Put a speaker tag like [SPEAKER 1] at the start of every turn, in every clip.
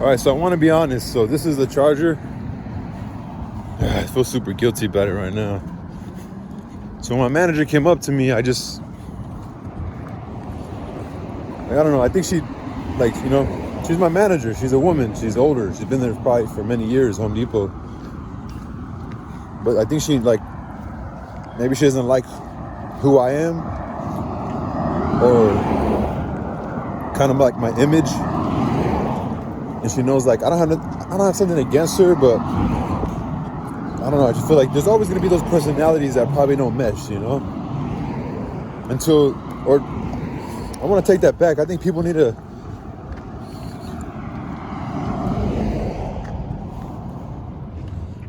[SPEAKER 1] All right, so I want to be honest. So this is the charger. I feel super guilty about it right now. So when my manager came up to me, I don't know. I think she, she's my manager. She's a woman. She's older. She's been there probably for many years, Home Depot. But I think she, maybe she doesn't like who I am, or kind of like my image. And she knows, I don't have something against her, but I don't know. I just feel like there's always going to be those personalities that probably don't mesh, or I want to take that back. I think people need to,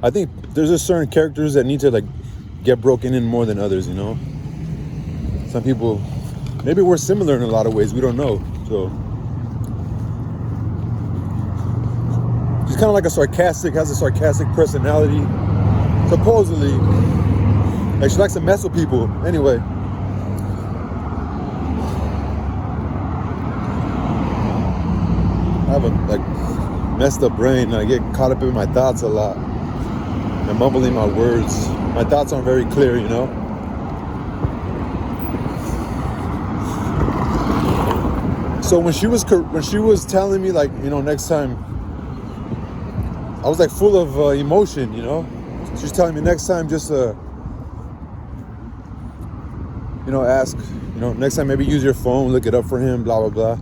[SPEAKER 1] I think there's just certain characters that need to get broken in more than others, Some people, maybe we're similar in a lot of ways. We don't know. So she's kind of has a sarcastic personality. Supposedly, she likes to mess with people. Anyway, I have a messed up brain. I get caught up in my thoughts a lot. I'm mumbling my words. My thoughts aren't very clear, So when she was telling me next time, I was full of emotion, She's telling me next time just ask, next time maybe use your phone, look it up for him, blah blah blah.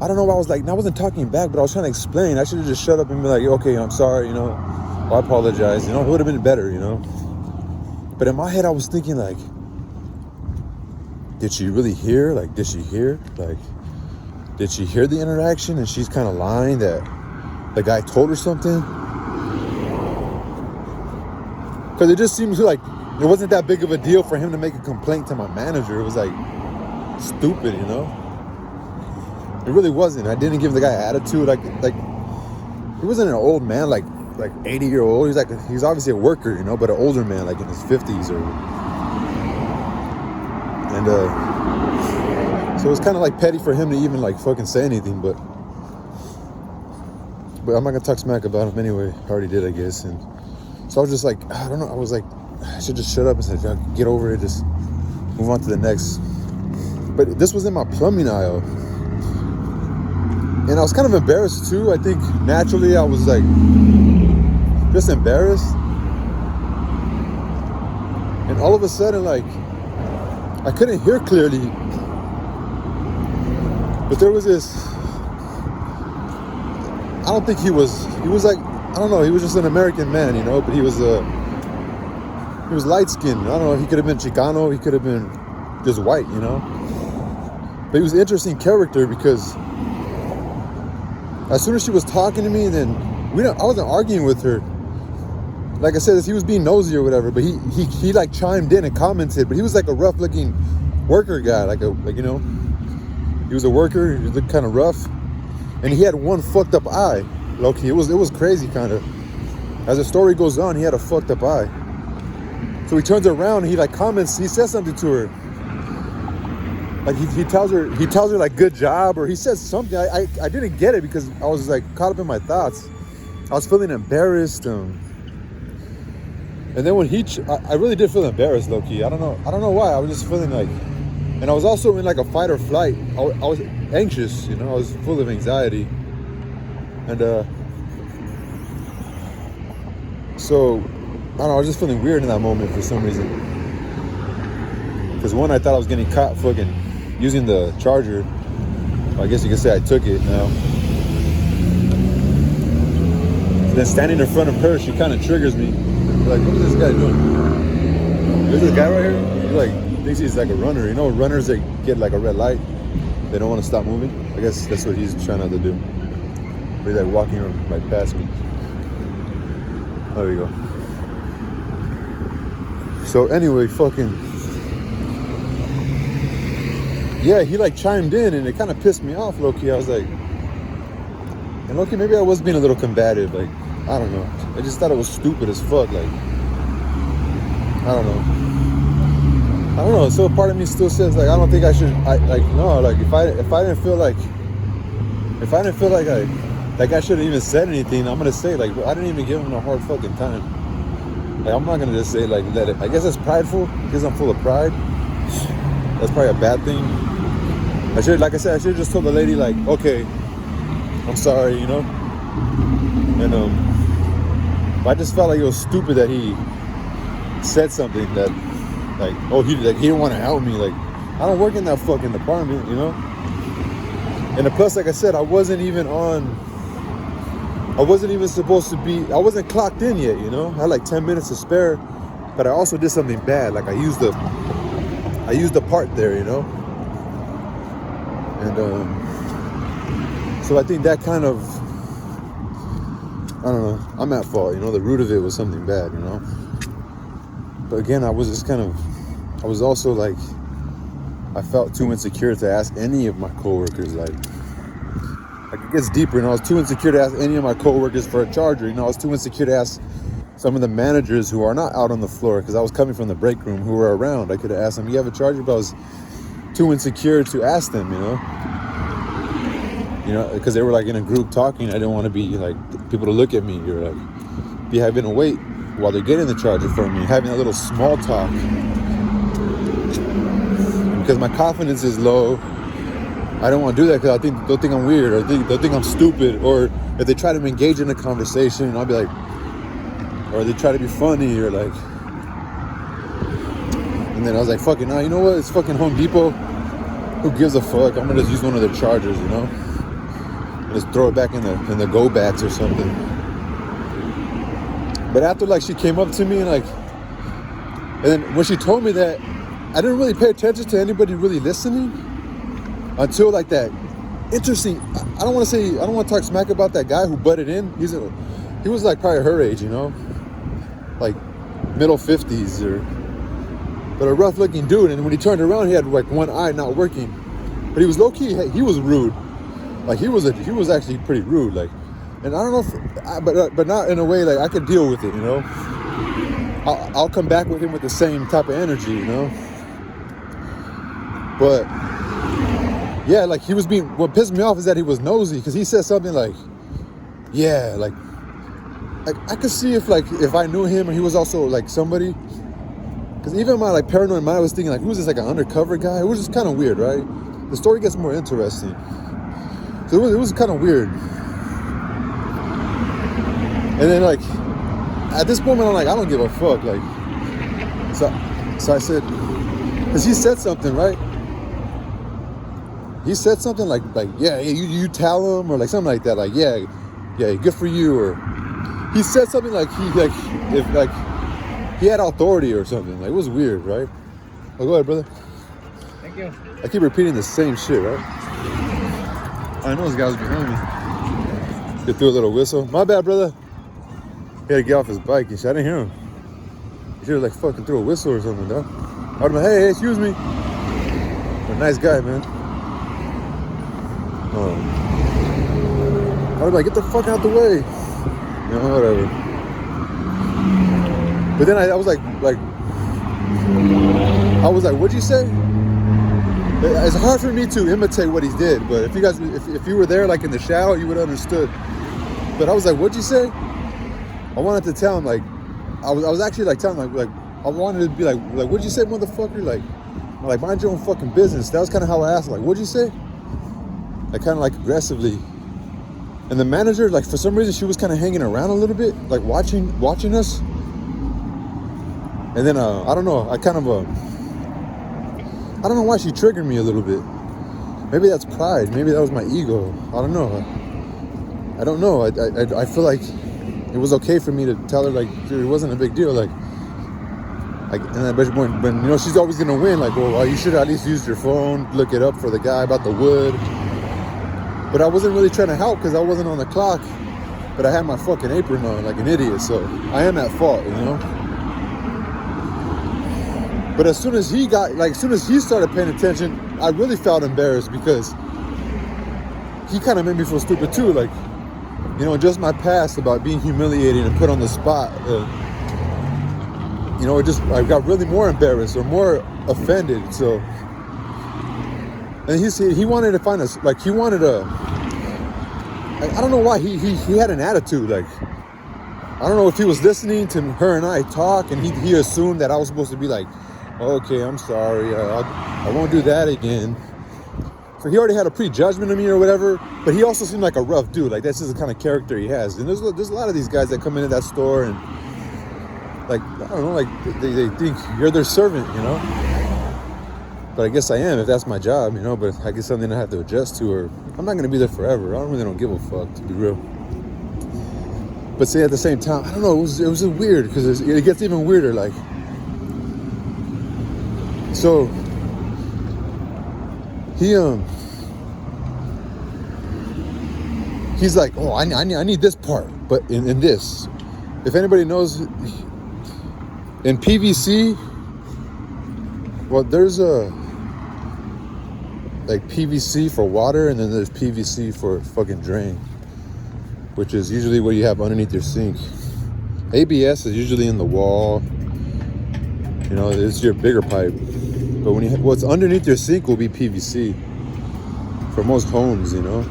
[SPEAKER 1] I don't know what I was I wasn't talking back, but I was trying to explain. I should have just shut up and be okay, I'm sorry, I apologize, it would have been better, But in my head I was thinking did she really hear? Did she hear? Did she hear the interaction and she's kind of lying that the guy told her something? Because it just seems it wasn't that big of a deal for him to make a complaint to my manager. It was stupid, It really wasn't. I didn't give the guy attitude. He wasn't an old man, 80-year-old. He's obviously a worker, but an older man, in his 50s or. And so it was kind of petty for him to even fucking say anything, but I'm not gonna talk smack about him anyway. I already did, I guess. And so I was just I don't know. I was I should just shut up and say, get over it, just move on to the next. But this was in my plumbing aisle. And I was kind of embarrassed too. I think naturally I was just embarrassed. And all of a sudden, I couldn't hear clearly. But there was this, I don't think he was I don't know, he was just an American man, but he was light skinned. I don't know, he could have been Chicano, he could have been just white, But he was an interesting character because as soon as she was talking to me, then I wasn't arguing with her. Like I said, he was being nosy or whatever, but he chimed in and commented, but he was a rough looking worker guy, he was a worker, he looked kind of rough, and he had one fucked up eye. Low-key, it was crazy kind of. As the story goes on, he had a fucked up eye. So he turns around and he comments, he says something to her. He tells her good job, or he says something. I didn't get it because I was caught up in my thoughts. I was feeling embarrassed. And then when I really did feel embarrassed, low-key. I don't know why. I was just feeling and I was also in a fight or flight. I was anxious, I was full of anxiety. And so, I don't know, I was just feeling weird in that moment for some reason. Because one, I thought I was getting caught fucking using the charger. Well, I guess you could say I took it now. And then standing in front of her, she kind of triggers me. What is this guy doing? There's this guy right here. He thinks he's a runner. Runners, they get a red light. They don't want to stop moving. I guess that's what he's trying not to do. But he's walking right past me. There we go. So anyway, yeah, he chimed in and it kind of pissed me off, low-key. I was and low-key, maybe I was being a little combative. I don't know. I just thought it was stupid as fuck. I don't know. So part of me still says I don't think I should. No. If I didn't feel if I didn't feel like I should have even said anything, I'm gonna say like I didn't even give him a hard fucking time. Like I'm not gonna just say like let it. I guess that's prideful because I'm full of pride. That's probably a bad thing. I should, like I said, I should have just told the lady like, okay, I'm sorry, you know. And I just felt like it was stupid that he said something that like, oh, he didn't want to help me. Like I don't work in that fucking department, you know. And the plus, like I said, I wasn't even supposed to be, I wasn't clocked in yet, you know. I had like 10 minutes to spare, but I also did something bad. Like I used the part there, you know. And so I think that kind of, I don't know, I'm at fault, you know. The root of it was something bad, you know. But again, I was also like, I felt too insecure to ask any of my coworkers, like it gets deeper, you know. I was too insecure to ask any of my coworkers for a charger, you know. I was too insecure to ask some of the managers who are not out on the floor, because I was coming from the break room, who were around. I could have asked them, you have a charger? But I was too insecure to ask them, you know, because they were like in a group talking. I didn't want to be like people to look at me or like be having to wait while they're getting the charger for me, having a little small talk. Because my confidence is low, I don't want to do that because they'll think I'm weird, or they'll think I'm stupid, or if they try to engage in a conversation, I'll be like, or they try to be funny, or like, and then I was like, fuck it, nah, you know what? It's fucking Home Depot. Who gives a fuck? I'm gonna just use one of their chargers, you know, just throw it back in the go bags or something. But after like she came up to me and like, and then when she told me that, I didn't really pay attention to anybody really listening until like that interesting. I don't want to talk smack about that guy who butted in. He was like probably her age, you know, like middle 50s but a rough looking dude. And when he turned around, he had like one eye not working, but he was low key. He was rude. Like he was actually pretty rude. Like, and I don't know but not in a way like I could deal with it, you know. I'll come back with him with the same type of energy, you know. But yeah, like what pissed me off is that he was nosy, because he said something like, yeah, like I could see if I knew him and he was also like somebody, because even my like paranoid mind was thinking like, who's this, like an undercover guy? It was just kind of weird, right? The story gets more interesting. So it was kind of weird. And then like, at this moment I'm like, I don't give a fuck. Like, so I said, because he said something, right? He said something like yeah, you tell him, or like something like that, like yeah, good for you, or he said something like he had authority or something. Like it was weird, right? Oh, go ahead, brother.
[SPEAKER 2] Thank you.
[SPEAKER 1] I keep repeating the same shit, right? I know those guys behind me. They threw a little whistle. My bad, brother. He had to get off his bike and shit. I didn't hear him. He should have like fucking threw a whistle or something, dog. I would have been, hey, excuse me. You're a nice guy, man. I was like, get the fuck out the way. You know, whatever. But then I was like, what'd you say? It's hard for me to imitate what he did, but if you were there like in the shower, you would have understood. But I was like, what'd you say? I wanted to tell him like, I was actually like telling him like I wanted to be like what'd you say, motherfucker? Like mind your own fucking business. That was kind of how I asked him, like, what'd you say? Like kind of like aggressively. And the manager, like for some reason, she was kind of hanging around a little bit, like watching us. And then I don't know, I don't know why she triggered me a little bit. Maybe that's pride. Maybe that was my ego. I don't know. I feel like it was okay for me to tell her like, dude, it wasn't a big deal. Like, and then, but when you know she's always gonna win. Like, well, you should at least use your phone, look it up for the guy about the wood. But I wasn't really trying to help because I wasn't on the clock. But I had my fucking apron on like an idiot, so I am at fault, you know. But as soon as he started paying attention, I really felt embarrassed because he kind of made me feel stupid too. Like, you know, just my past about being humiliated and put on the spot. You know, I got really more embarrassed or more offended. So, and he wanted to find us, like he wanted I don't know why he had an attitude. Like, I don't know if he was listening to her and I talk, and he assumed that I was supposed to be like, okay, I'm sorry, I won't do that again. So he already had a prejudgment of me or whatever, but he also seemed like a rough dude. Like, that's just the kind of character he has. And there's a lot of these guys that come into that store and, like, I don't know, like, they think you're their servant, you know? But I guess I am if that's my job, you know? But I guess something I have to adjust to, or I'm not going to be there forever. I really don't give a fuck, to be real. But say at the same time, I don't know, it was weird, because it gets even weirder, like. So he's like, oh, I need this part, but in this, if anybody knows, in PVC, well, there's a like PVC for water, and then there's PVC for fucking drain, which is usually what you have underneath your sink. ABS is usually in the wall, you know, it's your bigger pipe. But when what's underneath your sink will be PVC for most homes, you know.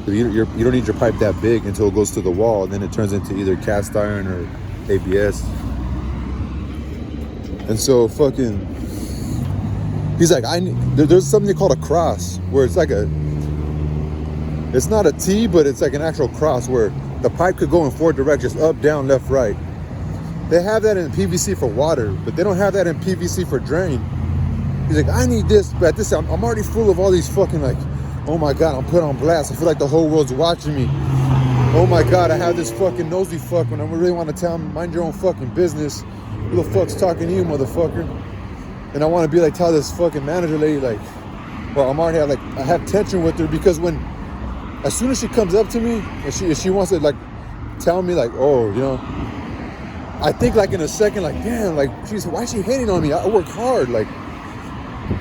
[SPEAKER 1] You don't need your pipe that big until it goes to the wall, and then it turns into either cast iron or ABS. And so fucking, he's like, there's something called a cross, where it's like it's not a T, but it's like an actual cross where the pipe could go in 4 directions, up, down, left, right. They have that in PVC for water, but they don't have that in PVC for drain. He's like, I need this, but at this time, I'm already full of all these fucking, like, oh my God, I'm put on blast. I feel like the whole world's watching me. Oh my God, I have this fucking nosy fuck when I really want to tell him, mind your own fucking business. Who the fuck's talking to you, motherfucker? And I want to be like, tell this fucking manager lady, like, well, I'm already I have tension with her, because as soon as she comes up to me and she wants to, like, tell me, like, oh, you know, I think, like, in a second, like, damn, like, why is she hating on me? I work hard, like,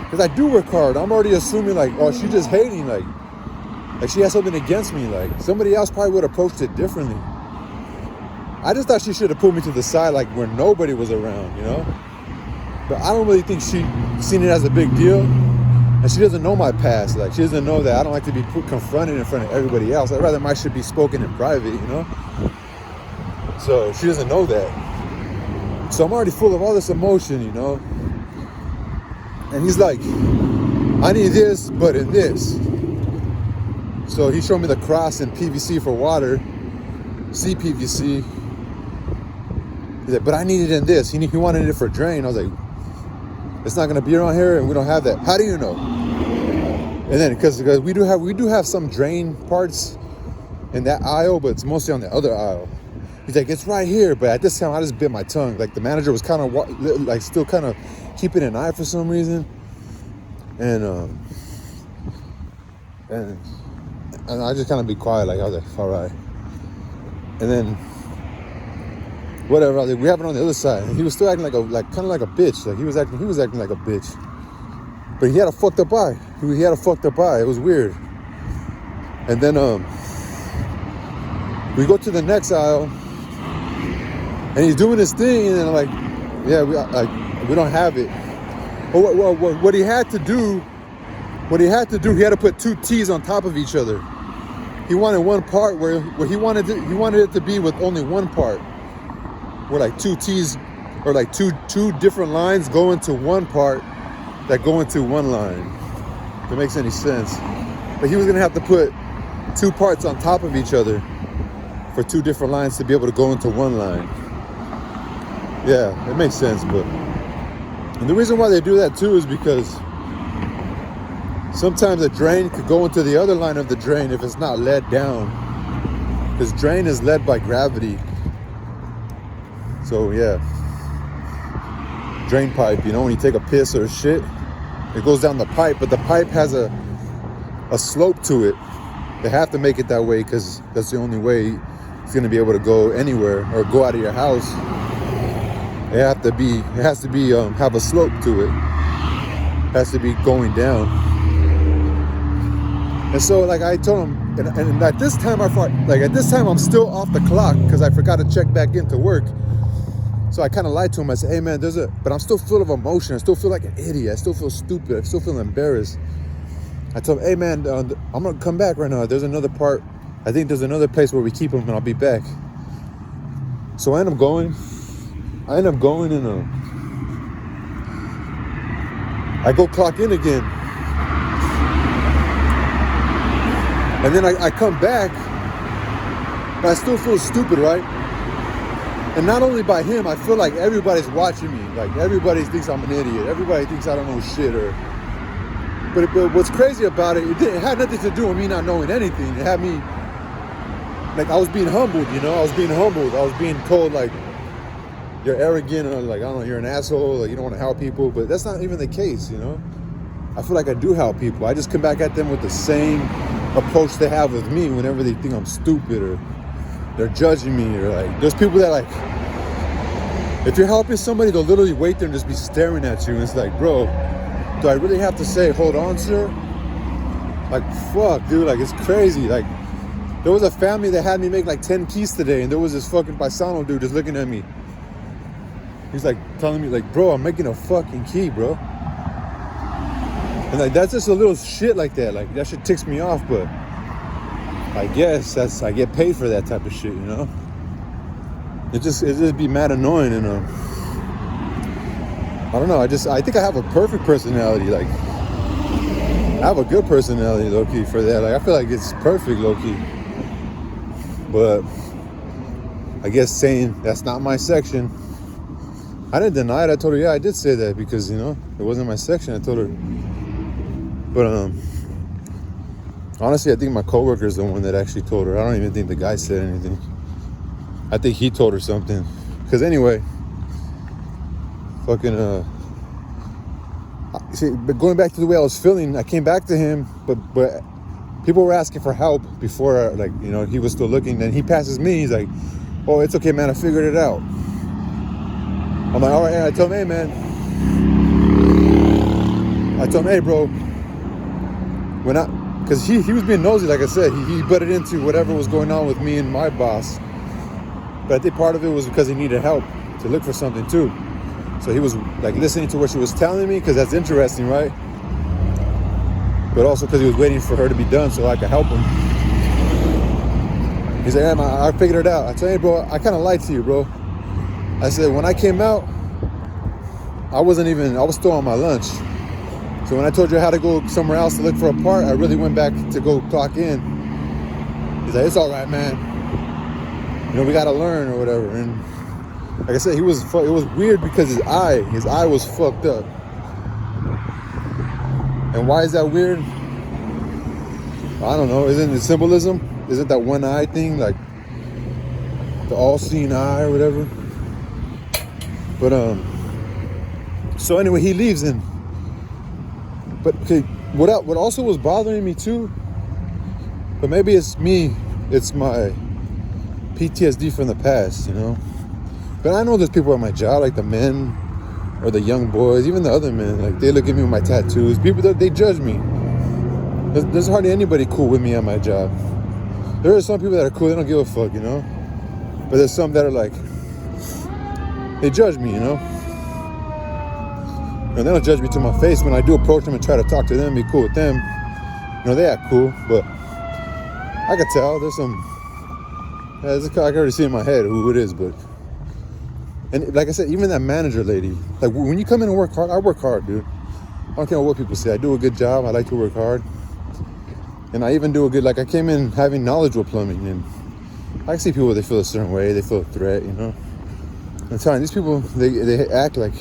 [SPEAKER 1] because I do work hard. I'm already assuming, like, oh, she's just hating, like she has something against me. Like, somebody else probably would have approached it differently. I just thought she should have pulled me to the side, like, where nobody was around, you know? But I don't really think she seen it as a big deal. And she doesn't know my past. Like, she doesn't know that I don't like to be confronted in front of everybody else. I'd rather my shit be spoken in private, you know? So she doesn't know that. So I'm already full of all this emotion, you know? And he's like, I need this, but in this. So he showed me the cross in PVC for water, CPVC. He's like, but I need it in this. He wanted it for drain. I was like, it's not gonna be around here, and we don't have that. How do you know? And then because we do have some drain parts in that aisle, but it's mostly on the other aisle. He's like, it's right here, but at this time I just bit my tongue. Like, the manager was kind of like still kind of keeping an eye for some reason, and I just kind of be quiet. Like, I was like, all right. And then whatever, we have it on the other side, and he was still acting kind of like a bitch. Like, he was acting like a bitch, but he had a fucked up eye. He had a fucked up eye. It was weird. And then we go to the next aisle, and he's doing his thing, and I'm like, yeah, we don't have it. Well, what he had to do, he had to put 2 T's on top of each other. He wanted one part where he wanted it to be with only one part, where like 2 T's or like two different lines go into one part that go into one line. If it makes any sense. But he was gonna have to put 2 parts on top of each other for 2 different lines to be able to go into one line. Yeah, it makes sense, but and the reason why they do that too is because sometimes a drain could go into the other line of the drain if it's not led down. Because drain is led by gravity. So yeah, drain pipe, you know, when you take a piss or a shit, it goes down the pipe, but the pipe has a slope to it. They have to make it that way because that's the only way it's gonna be able to go anywhere or go out of your house. It has to be have a slope to it. It has to be going down. And so, like, I told him, and at this time I'm still off the clock because I forgot to check back into work. So I kind of lied to him. I said, hey man, but I'm still full of emotion. I still feel like an idiot. I still feel stupid. I still feel embarrassed. I told him, hey man, I'm gonna come back right now. There's another part I think there's another place where we keep them, and I'll be back. So I end up going and I go clock in again. And then I come back, but I still feel stupid, right? And not only by him, I feel like everybody's watching me. Like everybody thinks I'm an idiot. Everybody thinks I don't know shit. But what's crazy about it, it had nothing to do with me not knowing anything. It had me, like I was being humbled, you know? I was being told like, you're arrogant, or like, I don't know, you're an asshole, like you don't want to help people. But that's not even the case, you know? I feel like I do help people. I just come back at them with the same approach they have with me whenever they think I'm stupid or they're judging me, or like there's people that like, if you're helping somebody, they'll literally wait there and just be staring at you, and it's like, bro, do I really have to say hold on, sir? Like, fuck, dude, like it's crazy. Like there was a family that had me make like 10 keys today, and there was this fucking paisano dude just looking at me. He's like telling me like, bro, I'm making a fucking key, bro. And like that's just a little shit like that. Like that shit ticks me off, but I guess I get paid for that type of shit, you know? It just be mad annoying, and I don't know, I think I have a perfect personality. Like I have a good personality, low-key, for that. Like I feel like it's perfect, low-key. But I guess saying that's not my section, I didn't deny it. I told her, yeah, I did say that because, you know, it wasn't my section. I told her. But honestly, I think my coworker is the one that actually told her. I don't even think the guy said anything. I think he told her something. Because anyway, fucking see, but going back to the way I was feeling, I came back to him, but people were asking for help before, like, you know, he was still looking. Then he passes me. He's like, "Oh, it's okay, man. I figured it out." I'm like, "All right." And I told him, "Hey, man." I told him, "Hey, bro." Because he was being nosy, like I said. He butted into whatever was going on with me and my boss. But I think part of it was because he needed help to look for something too. So he was like listening to what she was telling me, because that's interesting, right? But also because he was waiting for her to be done so I could help him. He's like, "Hey, man, I figured it out." I said, "Hey, bro, I kind of lied to you, bro." I said, when I came out, I was still on my lunch. So when I told you I had to go somewhere else to look for a part, I really went back to go clock in. He's like, "It's all right, man. You know, we got to learn," or whatever. And like I said, it was weird because his eye was fucked up. And why is that weird? I don't know. Isn't it symbolism? Isn't that one eye thing, like the all-seeing eye or whatever? But so anyway, he leaves in. But okay, what also was bothering me too, but maybe it's me, it's my PTSD from the past, you know? But I know there's people at my job, like the men or the young boys, even the other men, like they look at me with my tattoos. People, they judge me. There's hardly anybody cool with me at my job. There are some people that are cool, they don't give a fuck, you know? But there's some that are like, they judge me, you know? And they don't judge me to my face. When I do approach them and try to talk to them, be cool with them, you know, they act cool, but I could tell there's some, I can already see in my head who it is. But, and like I said, even that manager lady, like when you come in and work hard, I work hard, dude. I don't care what people say. I do a good job. I like to work hard. And I even do a good, like I came in having knowledge with plumbing, and I can see people, they feel a certain way, they feel a threat, you know? I'm telling you, these people, they act like,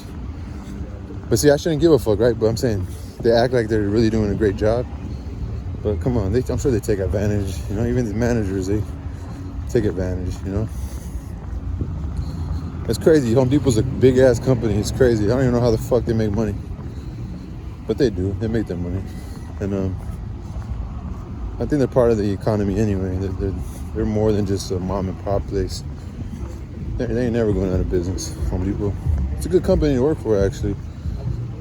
[SPEAKER 1] but see, I shouldn't give a fuck, right? But I'm saying, they act like they're really doing a great job. But come on, I'm sure they take advantage, you know? Even the managers, they take advantage, you know? It's crazy. Home Depot's a big ass company. It's crazy. I don't even know how the fuck they make money. But they do. They make their money. And I think they're part of the economy anyway. They're more than just a mom and pop place. They ain't never going out of business, Home Depot. It's a good company to work for, actually,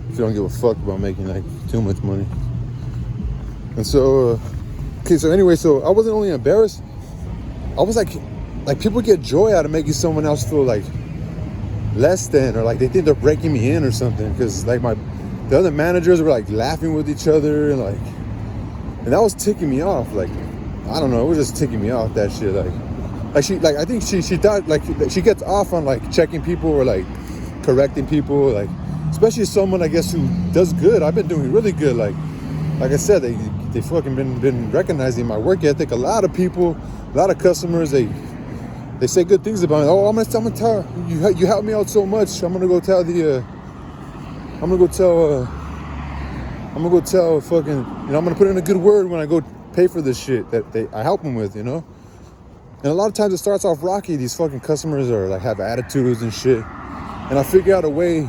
[SPEAKER 1] if you don't give a fuck about making like too much money. And so, okay, so anyway, so I wasn't only embarrassed, I was like people get joy out of making someone else feel like less than, or like they think they're breaking me in or something. Because like the other managers were like laughing with each other, and that was ticking me off. Like I don't know, it was just ticking me off, that shit. I think she thought like she gets off on like checking people or like correcting people, like especially someone I guess who does good. I've been doing really good. Like I said, they fucking been recognizing my work ethic. A lot of people, a lot of customers, they say good things about me. Oh, I'm gonna tell you helped me out so much. I'm gonna go tell fucking, I'm gonna put in a good word when I go pay for this shit that I help them with, And a lot of times it starts off rocky. These fucking customers are like have attitudes and shit, and I figure out a way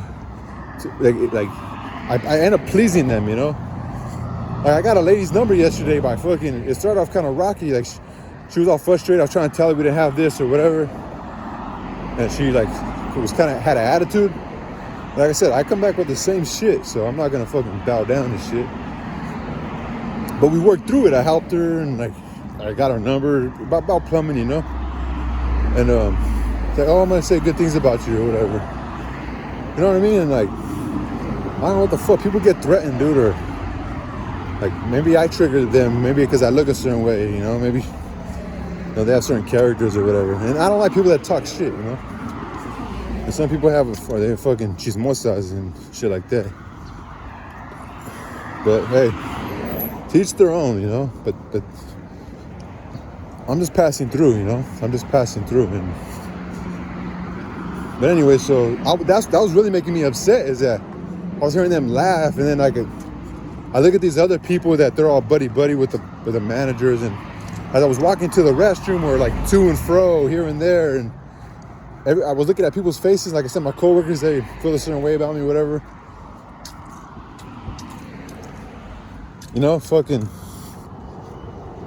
[SPEAKER 1] to I end up pleasing them, Like I got a lady's number yesterday by fucking. It started off kind of rocky. Like she was all frustrated. I was trying to tell her we didn't have this or whatever, and she like was kind of had an attitude. Like I said, I come back with the same shit, so I'm not gonna fucking bow down to shit. But we worked through it. I helped her, and like I got her number about plumbing, And like, oh, I'm gonna say good things about you or whatever. You know what I mean? And like, I don't know what the fuck. People get threatened, dude, or like maybe I triggered them, maybe because I look a certain way, Maybe they have certain characters or whatever. And I don't like people that talk shit, And some people or they fucking chismosas and shit like that. But hey, teach their own, But I'm just passing through, I'm just passing through. But anyway, so that was really making me upset, is that I was hearing them laugh, and then I look at these other people that they're all buddy with the managers, and as I was walking to the restroom, or like to and fro here and there, and I was looking at people's faces. Like I said, my coworkers, they feel a certain way about me, whatever. Fucking,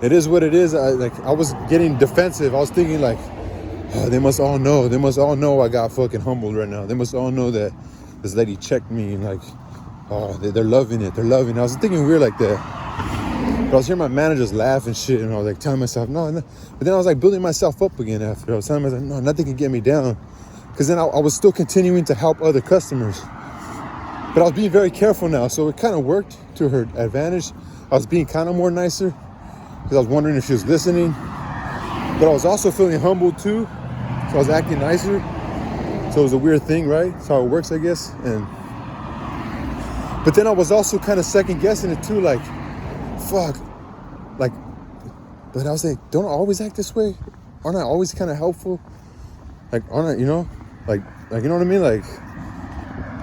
[SPEAKER 1] it is what it is. I was getting defensive. I was thinking like, oh, they must all know I got fucking humbled right now. They must all know that this lady checked me, and like, oh, they're loving it. I was thinking weird like that. But I was hearing my managers laugh and shit, and I was like telling myself, no. But then I was like building myself up again after. I was telling myself, no, nothing can get me down. Because then I was still continuing to help other customers. But I was being very careful now, so it kind of worked to her advantage. I was being kind of more nicer, because I was wondering if she was listening. But I was also feeling humbled too, so I was acting nicer. So it was a weird thing, right? That's how it works, I guess. But then I was also kind of second guessing it too, like, fuck, like, but I was like, don't I always act this way? Aren't I always kind of helpful? Like, aren't I, like, you know what I mean? Like,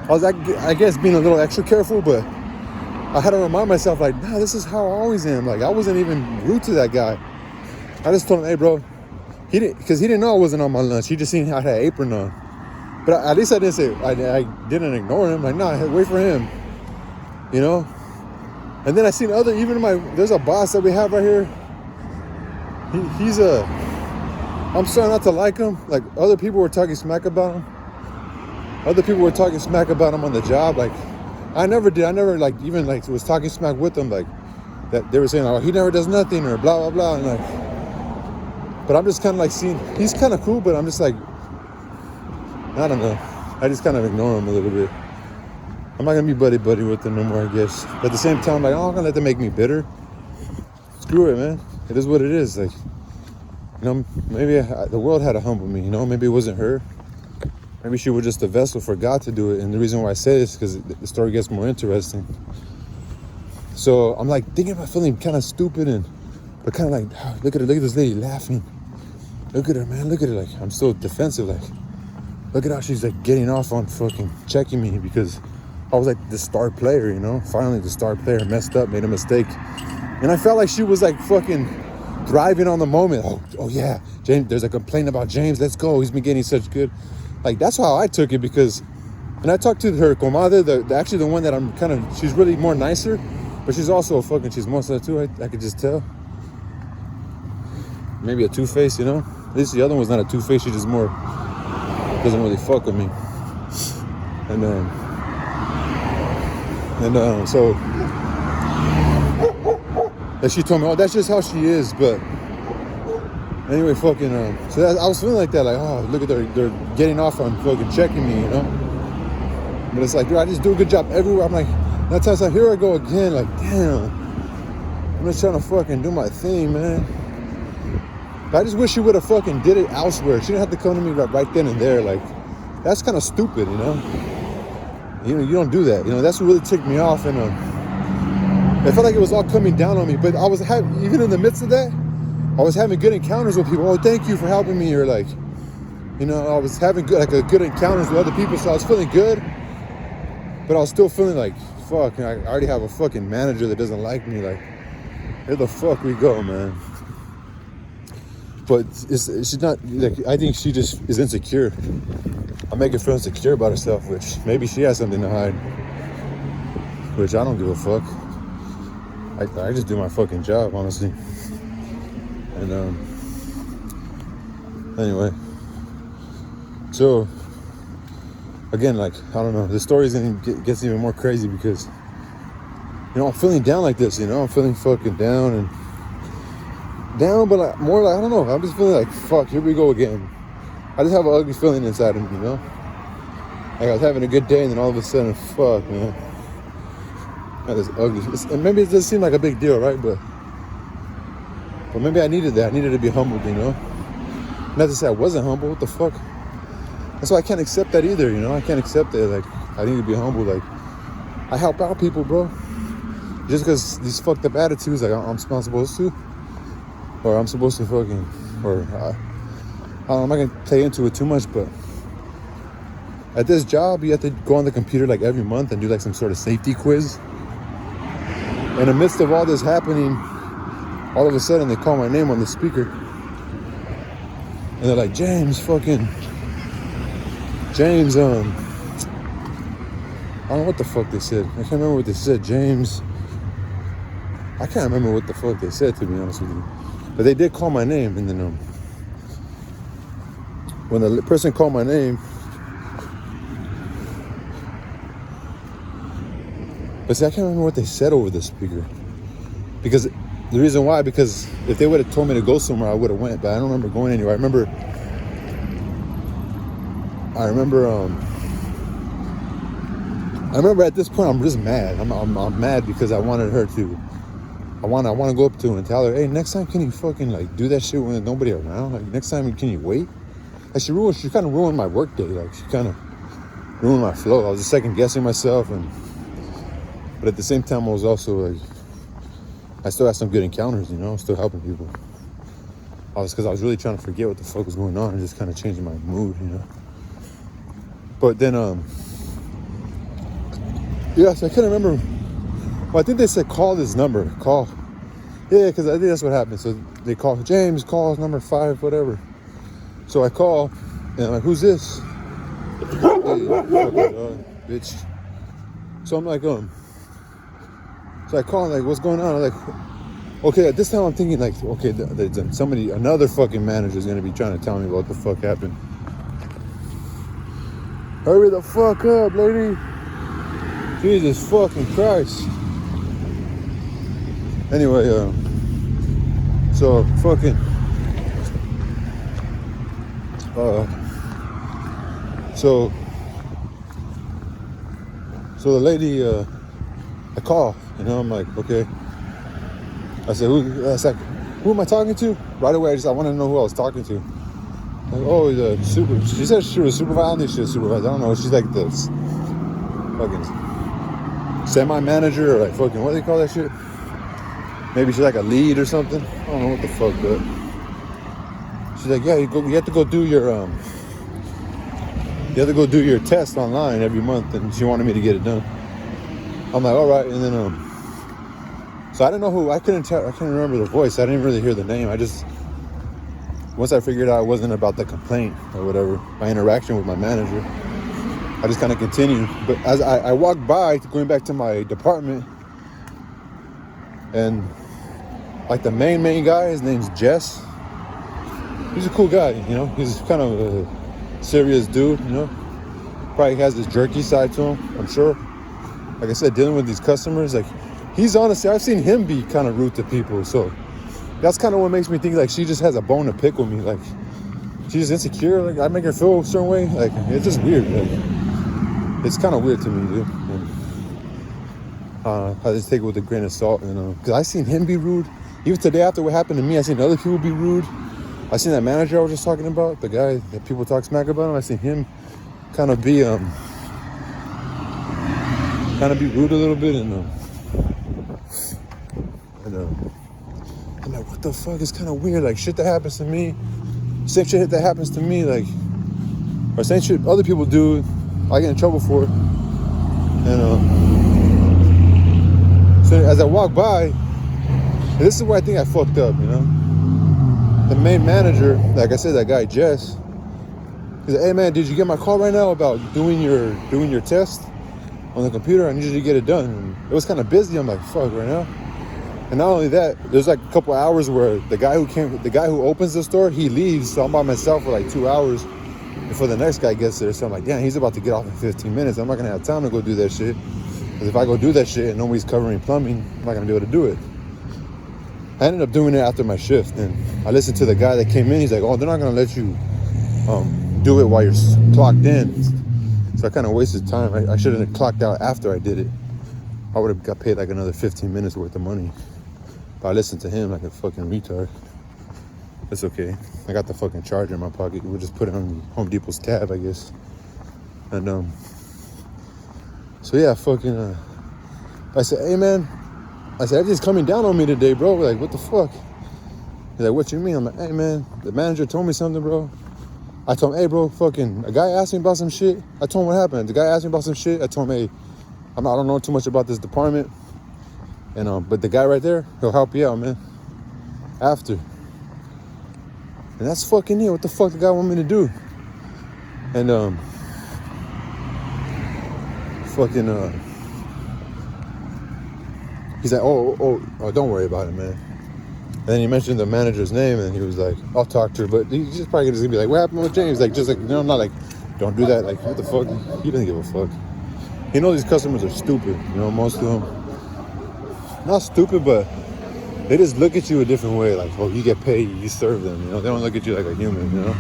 [SPEAKER 1] I was, I guess, being a little extra careful, but I had to remind myself, like, nah, this is how I always am. Like, I wasn't even rude to that guy. I just told him, hey, bro, because he didn't know I wasn't on my lunch. He just seen I had an apron on. But at least I didn't say, I didn't ignore him. Like, nah, I had to wait for him, And then I seen there's a boss that we have right here. I'm starting not to like him. Like, other people were talking smack about him. Other people were talking smack about him on the job. Like, I never did. I never, like, even, like, was talking smack with him. Like, that they were saying, oh, he never does nothing, or blah, blah, blah. And, like, but I'm just kind of, like, seeing, he's kind of cool, but I'm just, like, I don't know. I just kind of ignore him a little bit. I'm not going to be buddy with them no more, I guess. But at the same time, like, I'm not going to let them make me bitter. Screw it, man. It is what it is. Like, maybe the world had to humble me, Maybe it wasn't her. Maybe she was just a vessel for God to do it. And the reason why I say this is because the story gets more interesting. So I'm like thinking about feeling kind of stupid, but kind of like, oh, look at this lady laughing. Look at her, man. Look at her. Like, I'm so defensive. Like, look at how she's like getting off on fucking checking me, because I was like the star player, Finally, the star player messed up, made a mistake. And I felt like she was like fucking thriving on the moment. Oh yeah, James, there's a complaint about James. Let's go. He's been getting such good. Like, that's how I took it, because, and I talked to her comadre, actually the one that I'm kind of, she's really more nicer, but she's also a fucking chismosa too. I could just tell. Maybe a two-face, At least the other one's not a two-face. She just more doesn't really fuck with me. So and she told me, oh, that's just how she is. But anyway, fucking, so I was feeling like that, like, oh, look at they're getting off on fucking checking me, But it's like, dude, I just do a good job everywhere. I'm like, that's how it's like, here I go again, like, damn, I'm just trying to fucking do my thing, man. But I just wish she would have fucking did it elsewhere. She didn't have to come to me right then and there. Like, that's kind of stupid, you know? You don't do that. You know, that's what really ticked me off. And I felt like it was all coming down on me. But I was even in the midst of that, I was having good encounters with people. Oh, thank you for helping me. Or like, you know, I was having good encounters with other people. So I was feeling good. But I was still feeling like, fuck, I already have a fucking manager that doesn't like me. Like, where the fuck we go, man? But she's not, like, I think she just is insecure. I'm making her feel insecure about herself, which maybe she has something to hide. Which I don't give a fuck. I just do my fucking job, honestly. And anyway. So again, like, I don't know, the story gets even more crazy because, you know, I'm feeling down like this, you know, I'm feeling fucking down, but like, more like, I don't know, I'm just feeling like, fuck, here we go again. I just have an ugly feeling inside of me, you know? Like, I was having a good day, and then all of a sudden, fuck, man. I had this ugly, and maybe it doesn't seem like a big deal, right? But maybe I needed that. I needed to be humbled, you know? Not to say I wasn't humble, what the fuck? That's why I can't accept that either, you know? I can't accept that, like, I need to be humble. Like, I help out people, bro. Just because these fucked up attitudes, like, I'm not supposed to. Or I'm supposed to fucking, or, I'm not going to play into it too much, but at this job, you have to go on the computer, like, every month and do, like, some sort of safety quiz. In the midst of all this happening, all of a sudden, they call my name on the speaker. And they're like, James, I don't know what the fuck they said. I can't remember what they said. James, I can't remember what the fuck they said, to be honest with you. But they did call my name, and then when the person called my name, but see, I can't remember what they said over the speaker. Because the reason why, because if they would have told me to go somewhere, I would have went, but I don't remember going anywhere. I remember at this point, I'm just mad. I'm mad because I wanted her to, I want to go up to her and tell her, hey, next time, can you fucking, like, do that shit when there's nobody around? Like, next time, can you wait? Like, she kind of ruined my work day. Like, she kind of ruined my flow. I was just second guessing myself, but at the same time, I was also, like, I still had some good encounters, you know, still helping people. Because I was really trying to forget what the fuck was going on and just kind of changing my mood, you know. But then, yeah, so I couldn't remember. Well, I think they said call this number. Call. Yeah, because I think that's what happened. So they call, James, call number 5, whatever. So I call, and I'm like, who's this? Hey, bitch. So I'm like, so I call, like, what's going on? I'm like, okay, at this time I'm thinking, like, okay, another fucking manager is going to be trying to tell me what the fuck happened. Hurry the fuck up, lady. Jesus fucking Christ. Anyway, so fucking, so the lady, I call, you know, I'm like, okay. I said, who am I talking to? Right away, I wanted to know who I was talking to. Like, oh, she said she was a supervisor. I don't think she was a supervisor. I don't know. She's like this fucking semi-manager, or like fucking, what do they call that shit? Maybe she's like a lead or something. I don't know what the fuck, but she's like, yeah, you have to go do your test online every month, and she wanted me to get it done. I'm like, all right, and then so I didn't know who. I couldn't remember the voice. I didn't really hear the name. Once I figured out it wasn't about the complaint or whatever, my interaction with my manager, I just kind of continued. But as I walked by, going back to my department, and like the main guy, his name's Jess. He's a cool guy, you know. He's kind of a serious dude, you know. Probably has this jerky side to him, I'm sure. Like I said, dealing with these customers, like, he's honestly, I've seen him be kind of rude to people, so that's kind of what makes me think, like, she just has a bone to pick with me. Like, she's insecure. Like, I make her feel a certain way. Like, it's just weird. Like, it's kind of weird to me, dude. And, I just take it with a grain of salt, you know. Because I seen him be rude. Even today, after what happened to me, I seen other people be rude. I seen that manager I was just talking about, the guy that people talk smack about him. I seen him kind of be rude a little bit, and I'm like, what the fuck? It's kind of weird. Like, shit that happens to me, same shit that happens to me, like, or same shit other people do, I get in trouble for it. And so as I walk by, this is where I think I fucked up, you know. The main manager, like I said, that guy Jess, he's like, hey man, did you get my call right now about doing your test on the computer? I need you to get it done. And it was kind of busy. I'm like, fuck, right now. And not only that, there's like a couple hours where the guy who opens the store, he leaves, so I'm by myself for like 2 hours before the next guy gets there. So I'm like, damn, he's about to get off in 15 minutes. I'm not gonna have time to go do that shit. Because if I go do that shit and nobody's covering plumbing, I'm not gonna be able to do it. I ended up doing it after my shift, and I listened to the guy that came in. He's like, oh, they're not gonna let you do it while you're clocked in. So I kind of wasted time. I should have clocked out after I did it. I would have got paid like another 15 minutes worth of money. But I listened to him like a fucking retard. It's okay. I got the fucking charger in my pocket. We'll just put it on the Home Depot's tab, I guess. And so yeah, I said, hey man, everything's coming down on me today, bro. Like, what the fuck? He's like, what you mean? I'm like, hey man, the manager told me something, bro. I told him, hey bro, fucking a guy asked me about some shit. I told him what happened. The guy asked me about some shit. I told him, hey, I don't know too much about this department. And but the guy right there, he'll help you out, man. After. And that's fucking it. What the fuck the guy want me to do? And he's like, oh, don't worry about it, man. And then he mentioned the manager's name, and he was like, I'll talk to her. But he's just probably gonna be like, what happened with James? Like, just like, you know, not like, don't do that. Like, what the fuck? He doesn't give a fuck. He knows these customers are stupid. You know, most of them. Not stupid, but they just look at you a different way. Like, oh, you get paid, you serve them. You know, they don't look at you like a human. You know.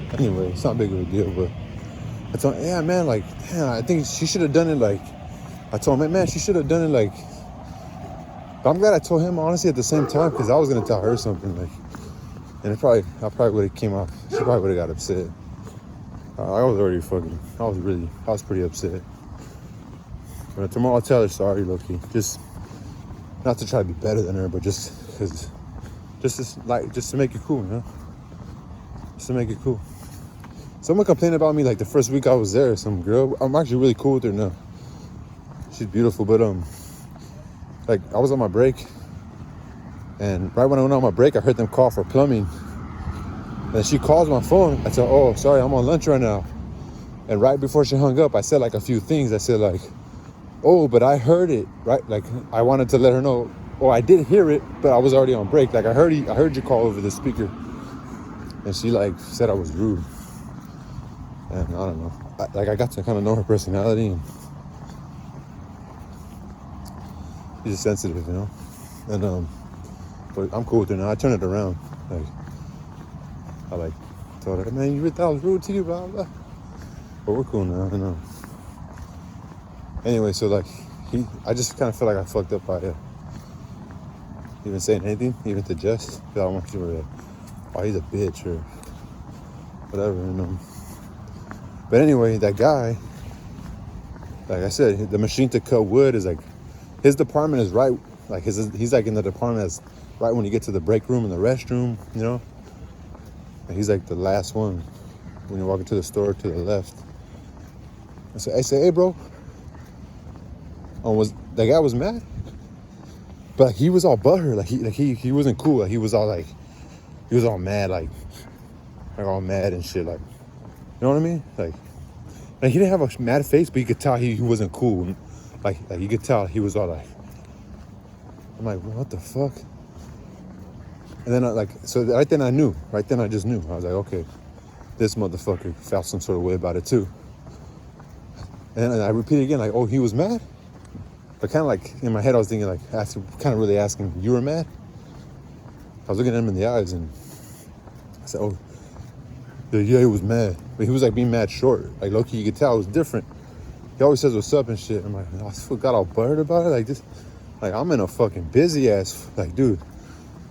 [SPEAKER 1] And anyway, it's not big of a deal, but I told him, yeah, man, like, damn, I think she should have done it like. I told him, man, she should have done it like. But I'm glad I told him honestly at the same time, because I was gonna tell her something like, and I probably would have came off. She probably would have got upset. I was pretty upset. But tomorrow I'll tell her sorry, low-key. Just not to try to be better than her, but just to make it cool, you know? Just to make it cool. Someone complained about me like the first week I was there, some girl. I'm actually really cool with her now. She's beautiful, but like I was on my break, and right when I went on my break, I heard them call for plumbing. And she calls my phone. I said, oh, sorry, I'm on lunch right now. And right before she hung up, I said like a few things. I said like, oh, but I heard it, right? Like I wanted to let her know, oh, I did hear it, but I was already on break. Like I heard you call over the speaker. And she like said I was rude. And I don't know. I got to kind of know her personality, and she's just sensitive, you know? And but I'm cool with her now. I turn it around. Like I like told her, man, you thought I was rude to you, blah blah. But we're cool now, you know. Anyway, so like I just kind of feel like I fucked up by even saying anything, even to Jess. Cause I don't want you to be like, oh, he's a bitch or whatever, you know. But anyway, that guy, like I said, the machine to cut wood is like, his department is right, like he's like in the department that's right when you get to the break room and the restroom, you know. And he's like the last one when you walk into the store to the left. I say, hey bro. That guy was mad, but like, he was all butthurt. Like he wasn't cool. Like he was all mad, like all mad and shit. Like, you know what I mean? Like he didn't have a mad face, but you could tell he wasn't cool. Like you could tell he was all like, I'm like, what the fuck? And then right then I knew. Right then I just knew. I was like, okay, this motherfucker felt some sort of way about it too. And then I repeated again, like, oh, he was mad? But kind of like, in my head, I was thinking, like, really asking, you were mad? I was looking at him in the eyes, and I said, oh, yeah, he was mad. But he was, like, being mad short. Like, low-key, you could tell it was different. He always says what's up and shit. I'm like, oh, I got all buttered about it? Like, this, Like, I'm in a fucking busy ass, like, dude,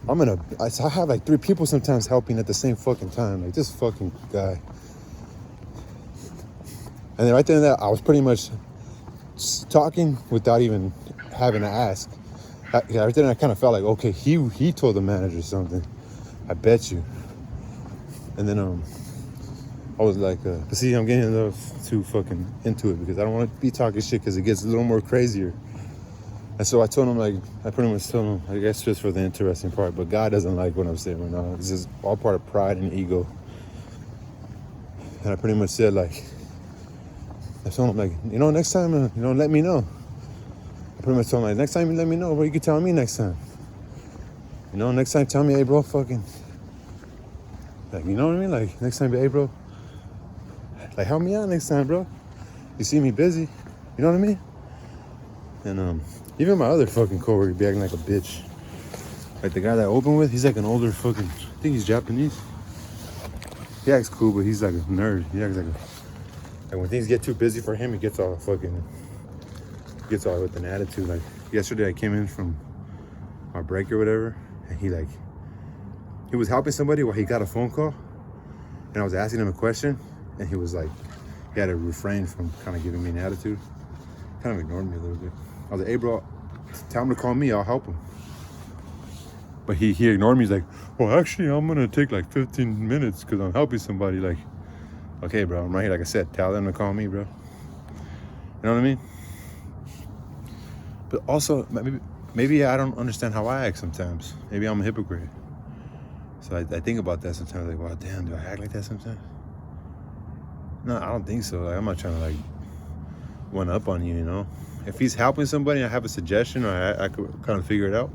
[SPEAKER 1] I have like 3 people sometimes helping at the same fucking time. Like, this fucking guy. And then right there and that, I was pretty much talking without even having to ask. Right there, I kind of felt like, okay, he told the manager something. I bet you. And then I was like, but see, I'm getting a little too fucking into it because I don't want to be talking shit because it gets a little more crazier. And so I told him, like, I pretty much told him, I guess just for the interesting part, but God doesn't like what I'm saying right now. This is all part of pride and ego. And I pretty much said, like, I told him, like, next time, let me know. I pretty much told him, like, next time you let me know, bro, you can tell me next time. Next time tell me, hey, bro, fucking, like, you know what I mean? Like, next time, hey, bro, like, help me out next time, bro. You see me busy, you know what I mean? And even my other fucking coworker be acting like a bitch. Like the guy that I opened with, he's like an older fucking, I think he's Japanese. He acts cool, but he's like a nerd. He acts like when things get too busy for him, he gets all with an attitude. Like yesterday I came in from our break or whatever, and he was helping somebody while he got a phone call, and I was asking him a question, and he was like, he had to refrain from kind of giving me an attitude. Kind of ignored me a little bit. I was like, hey bro, tell him to call me, I'll help him. But he ignored me. He's like, well, actually, I'm gonna take like 15 minutes because I'm helping somebody. Like, okay, bro, I'm right here. Like I said, tell them to call me, bro. You know what I mean? But also, maybe I don't understand how I act sometimes. Maybe I'm a hypocrite. So I think about that sometimes. Like, wow, damn, do I act like that sometimes? No, I don't think so. Like, I'm not trying to like one up on you, If he's helping somebody, I have a suggestion, or I could kind of figure it out,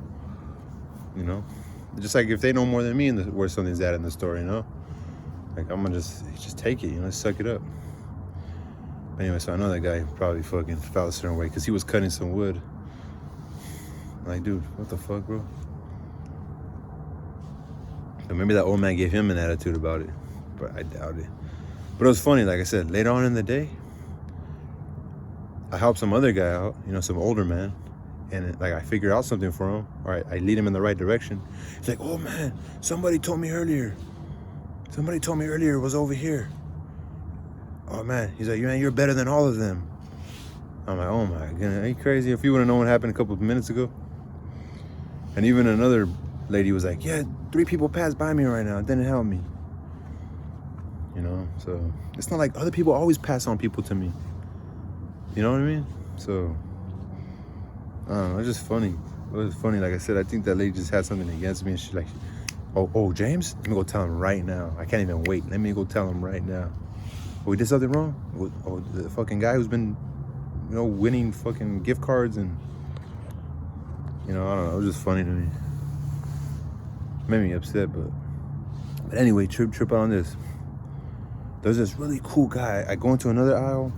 [SPEAKER 1] Just like if they know more than me where something's at in the story, Like I'm gonna just take it, suck it up. But anyway, so I know that guy probably fucking felt a certain way because he was cutting some wood. I'm like, dude, what the fuck, bro? But maybe that old man gave him an attitude about it, but I doubt it. But it was funny, like I said, later on in the day, I helped some other guy out, some older man, and like I figured out something for him, or I lead him in the right direction. He's like, oh man, somebody told me earlier it was over here. Oh man, he's like, man, you're better than all of them. I'm like, oh my goodness, are you crazy? If you would have known what happened a couple of minutes ago. And even another lady was like, yeah, 3 people passed by me right now, it didn't help me. So it's not like other people always pass on people to me. You know what I mean? So, I don't know, it's just funny. It was funny, like I said, I think that lady just had something against me, and she's like, oh, James? Let me go tell him right now. I can't even wait. Let me go tell him right now. Oh, we did something wrong? Oh, the fucking guy who's been, winning fucking gift cards and, I don't know, it was just funny to me. Made me upset, but anyway, trip out on this. There's this really cool guy. I go into another aisle,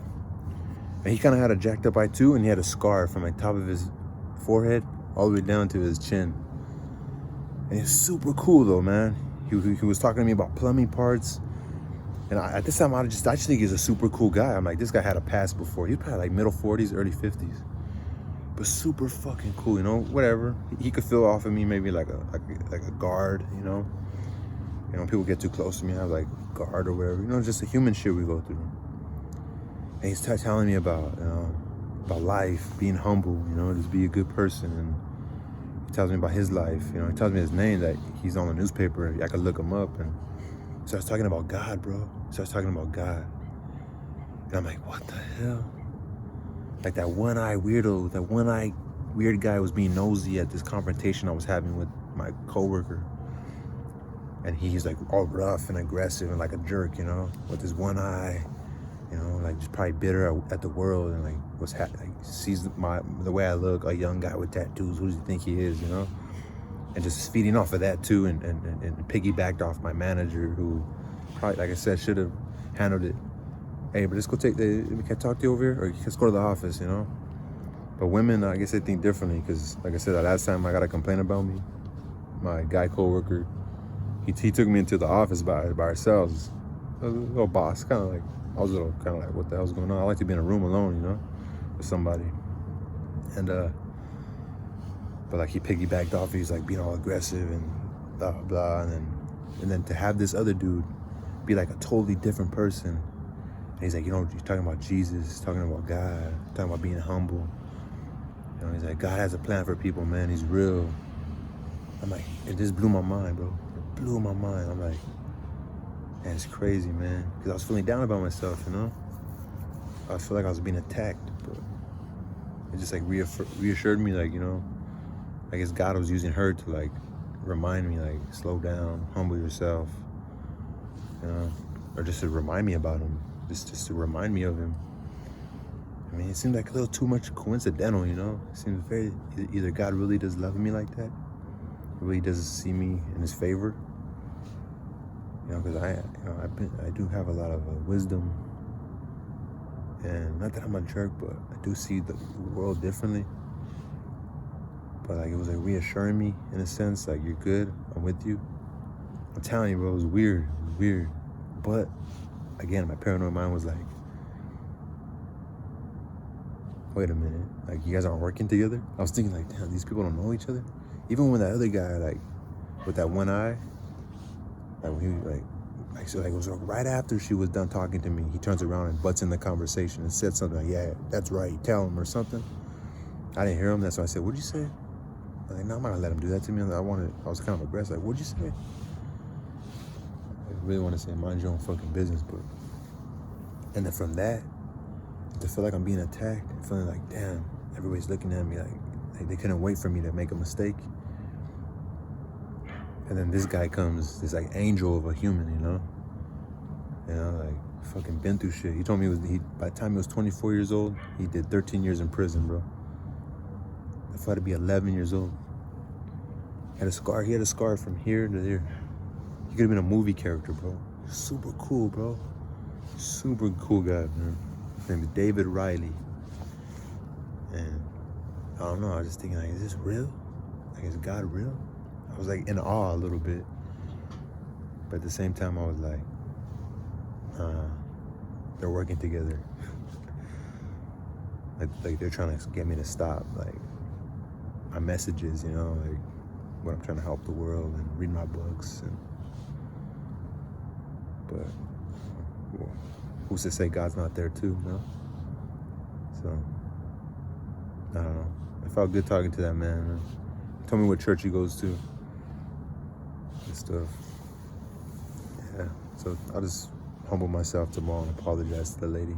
[SPEAKER 1] and he kind of had a jacked up eye too, and he had a scar from the top of his forehead all the way down to his chin. And he's super cool though, man. He was talking to me about plumbing parts. And at this time, I just think he's a super cool guy. I'm like, this guy had a past before. He's probably like middle 40s, early 50s. But super fucking cool, whatever. He could feel off of me maybe like a guard, people get too close to me, I have like guard or whatever, just the human shit we go through. And he's telling me about life, being humble, just be a good person. And he tells me about his life, he tells me his name, that he's on the newspaper, I could look him up. And he starts talking about God, bro. He starts talking about God. And I'm like, what the hell? Like that one-eyed weirdo, that one-eyed weird guy was being nosy at this confrontation I was having with my coworker. And he's like all rough and aggressive and like a jerk, with his one eye, like just probably bitter at the world, and like what's happening, like sees the way I look, a young guy with tattoos, who does he think he is, And just feeding off of that too, and piggybacked off my manager, who probably, like I said, should have handled it. Hey, but let's go we can talk to you over here, or let's go to the office, But women, I guess they think differently, because like I said, the last time I got a complaint about me, my guy coworker, he took me into the office by ourselves. I was a little boss, I was a little kind of like, what the hell's going on? I like to be in a room alone, with somebody. And But like he piggybacked off, he's like being all aggressive and blah blah blah, and then to have this other dude be like a totally different person. And he's like, you know, he's talking about Jesus, talking about God, talking about being humble. You know, he's like, God has a plan for people, man. He's real. I'm like, it just blew my mind, bro. It blew my mind. I'm like, man, it's crazy, man. Because I was feeling down about myself, you know? I feel like I was being attacked, but it just like reassured me, like, you know, I guess God was using her to like remind me, like, slow down, humble yourself, you know, or just to remind me about him, just to remind me of him. I mean, it seemed like a little too much coincidental, you know. It seems very, either God really does love me like that, really does see me in his favor, you know, because I do have a lot of wisdom, and not that I'm a jerk, but I do see the world differently. But like, it was like reassuring me in a sense, like, you're good, I'm with you. I'm telling you, bro, it was weird, But again, my paranoid mind was like, wait a minute, like, you guys aren't working together? I was thinking like, damn, these people don't know each other? Even when that other guy, like, with that one eye, like, when he so like, it was like right after she was done talking to me, he turns around and butts in the conversation and said something like, yeah, that's right, tell him, or something. I didn't hear him, that's why I said, what'd you say? I'm like, no, I'm not gonna let him do that to me. I was kind of aggressive, like, what'd you say? I really want to say, mind your own fucking business, but, and then from that, to feel like I'm being attacked, and feeling like, damn, everybody's looking at me like they couldn't wait for me to make a mistake. And then this guy comes, this like angel of a human, you know, like, fucking been through shit. He told me by the time he was 24 years old, he did 13 years in prison, bro. I thought to be 11 years old. He had a scar from here to there. He could have been a movie character, bro. Super cool, bro. Super cool guy, man. His name is David Riley. And I don't know, I was just thinking, like, is this real? Like, is God real? I was like in awe a little bit. But at the same time, I was like, they're working together. like they're trying to get me to stop, like, my messages, you know, like when I'm trying to help the world and read my books. But well, who's to say God's not there too, you know? So, I don't know. It felt good talking to that man. He told me what church he goes to and stuff. Yeah, so I'll just humble myself tomorrow and apologize to the lady.